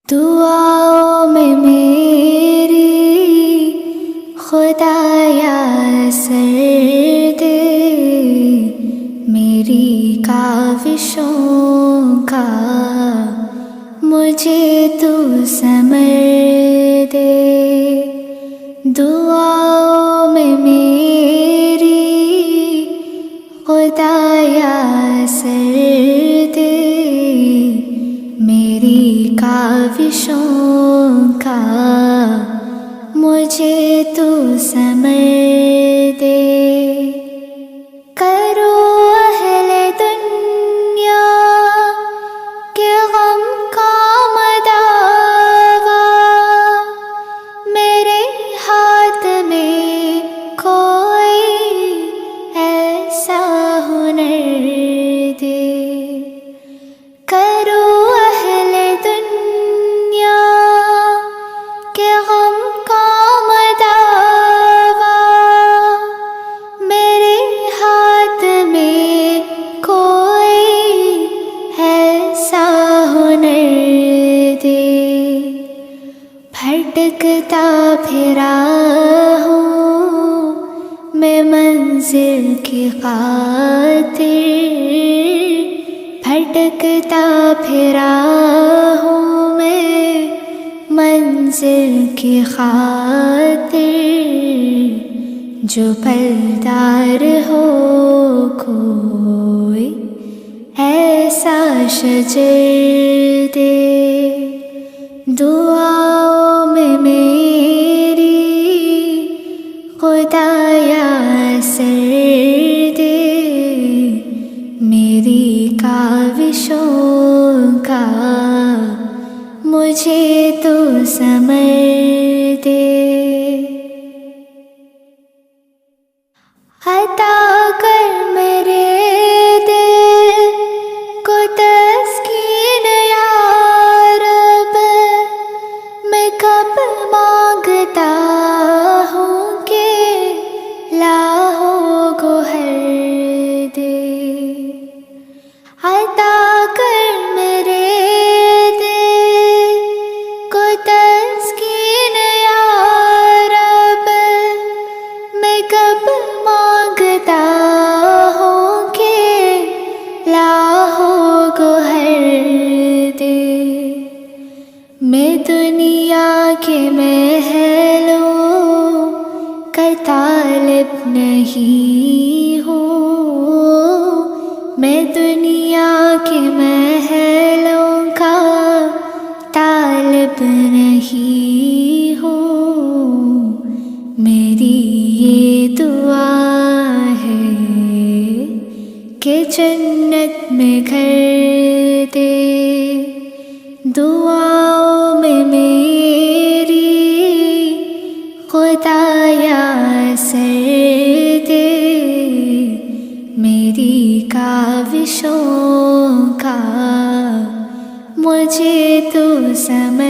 दुआओं में मेरी खुदाया असर दे, मेरी काविशों का मुझे तू समर दे। दुआओं में मेरी खुदाया असर दे, मेरी काविशों का मुझे तू समर दे। करो अहले दुनिया के गम का मदावा, मेरे हाथ में कोई ऐसा हुनर दे। करो अहले दुनिया के गम का मदावा, मेरे हाथ में कोई ऐसा हुनर दे। भटकता फिरा हूँ मैं मंजिल की खातिर, भटकता फिरा हूँ मैं मंजिल की खातिर। जो फलदार हो कोई ऐसा शजर दे। दुआओं में मेरी खुदाया असर दे, मेरी काविशों का मुझे तो समर दे। अता कर मेरे दिल को तस्कीन या रब, मैं कब मांगता हूँ कि लाहो गोहर दे। अता कर मेरे दिल को तस्कीन या रब, मैं कब मांगता हूँ कि लाहो गोहर दे। मैं दुनिया के महलों का तालिब नहीं हूँ, मैं दुनिया के महलों का तालिब नहीं हूँ। मेरी ये दुआ है कि जन्नत में घर दे। दुआओं में मेरी खुदाया असर दे, मेरी काविशों का मुझे तू समझ